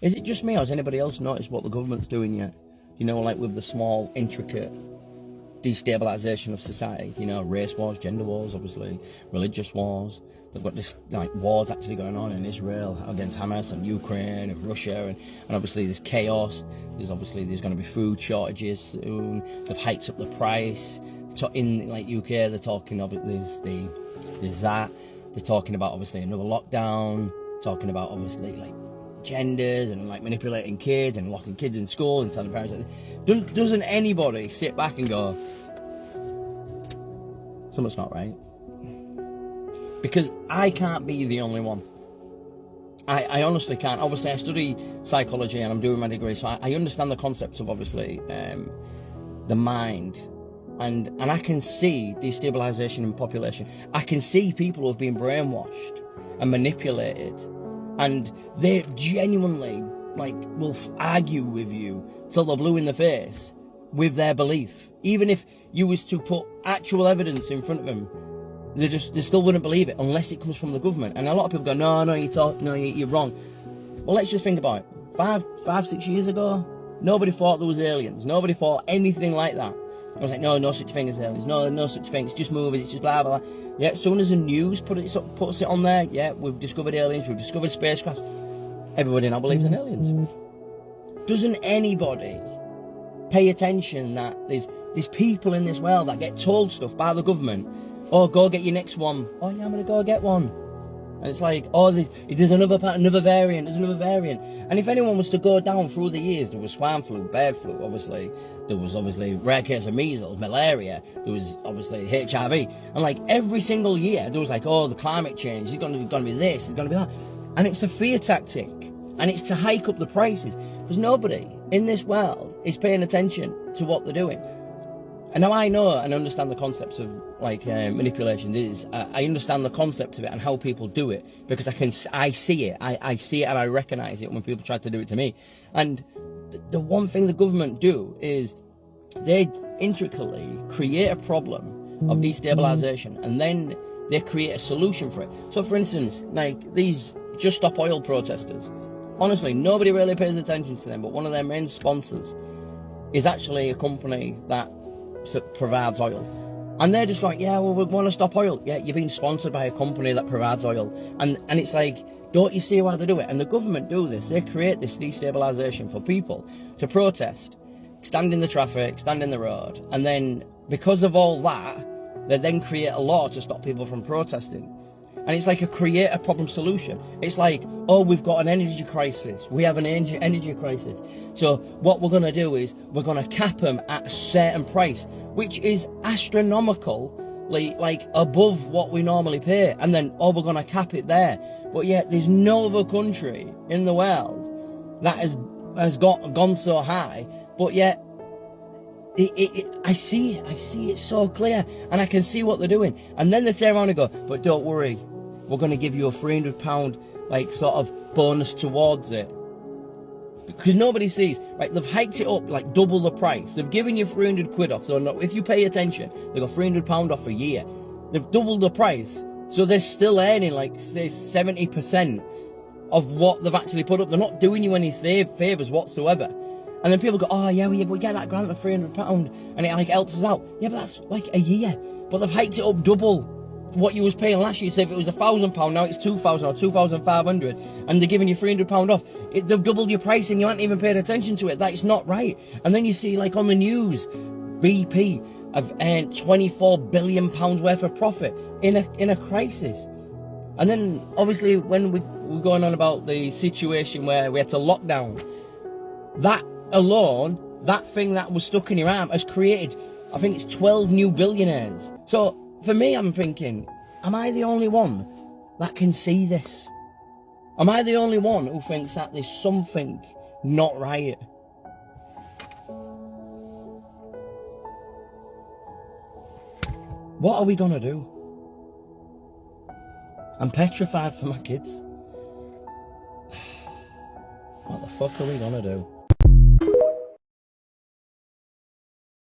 Is it just me, or has anybody else noticed what the government's doing yet? You know, like with the small, intricate destabilisation of society. You know, race wars, gender wars, obviously, religious wars. They've got this like wars actually going on in Israel against Hamas and Ukraine and Russia, and obviously there's chaos. There's going to be food shortages soon. They've hiked up the price. In like UK, they're talking of there's that. They're talking about obviously another lockdown. Talking about obviously like genders and like manipulating kids and locking kids in school and telling parents. Doesn't anybody sit back and go, something's not right? Because I can't be the only one. I honestly can't. Obviously, I study psychology and I'm doing my degree, so I understand the concepts of obviously the mind, and I can see destabilisation in population. I can see people who have been brainwashed and manipulated, and they genuinely like will argue with you till they're blue in the face with their belief. Even if you was to put actual evidence in front of them, they still wouldn't believe it unless it comes from the government. And a lot of people go, no, you're wrong. Well, let's just think about it. 6 years ago, nobody thought there was aliens. Nobody thought anything like that. I was like, no such thing as aliens. No such thing. It's just movies. It's just blah blah blah. Yeah, as soon as the news puts it on there, yeah, we've discovered aliens. We've discovered spacecraft. Everybody now believes in aliens. Doesn't anybody pay attention that there's people in this world that get told stuff by the government? Oh, go get your next one. Oh, yeah, I'm going to go get one. And it's like, oh, there's another variant. There's another variant. And if anyone was to go down through the years, there was swine flu, bird flu, obviously. There was obviously rare case of measles, malaria. There was obviously HIV. And like every single year, there was like, oh, the climate change. It's going to be this. It's going to be that. And it's a fear tactic. And it's to hike up the prices. Because nobody in this world is paying attention to what they're doing. And now I know and understand the concepts of like manipulation. I understand the concept of it and how people do it, because I see it. I see it and I recognise it when people try to do it to me. And the one thing the government do is they intricately create a problem of destabilisation, and then they create a solution for it. So for instance, like these Just Stop Oil protesters, honestly, nobody really pays attention to them, but one of their main sponsors is actually a company that provides oil. And they're just like, yeah, well, we want to stop oil. Yeah, you're being sponsored by a company that provides oil. And it's like, don't you see why they do it? And the government do this. They create this destabilisation for people to protest, stand in the traffic, stand in the road. And then because of all that, they then create a law to stop people from protesting. And it's like create a problem solution. It's like, oh, we've got an energy crisis. We have an energy crisis. So what we're going to do is we're going to cap them at a certain price, which is astronomically like above what we normally pay. And then, oh, we're going to cap it there. But yet there's no other country in the world that has gone so high. But yet I see it so clear, and I can see what they're doing. And then they turn around and go, but don't worry, we're going to give you a £300 like sort of bonus towards it. Because nobody sees, right, they've hiked it up like double the price. They've given you 300 quid off. So if you pay attention, they got £300 off a year. They've doubled the price. So they're still earning like, say, 70% of what they've actually put up. They're not doing you any favours whatsoever. And then people go, oh yeah, we get that grant of £300 and it like helps us out. Yeah, but that's like a year. But they've hiked it up double what you was paying last year. So if it was £1,000, now it's 2,000 or 2,500, and they're giving you £300 off. They've doubled your price and you haven't even paid attention to it. That's not right. And then you see like on the news, BP have earned £24 billion worth of profit in a crisis. And then obviously when we're going on about the situation where we had to lock down, that alone, that thing that was stuck in your arm has created, I think it's 12 new billionaires. So for me, I'm thinking, am I the only one that can see this? Am I the only one who thinks that there's something not right? What are we gonna do? I'm petrified for my kids. What the fuck are we gonna do?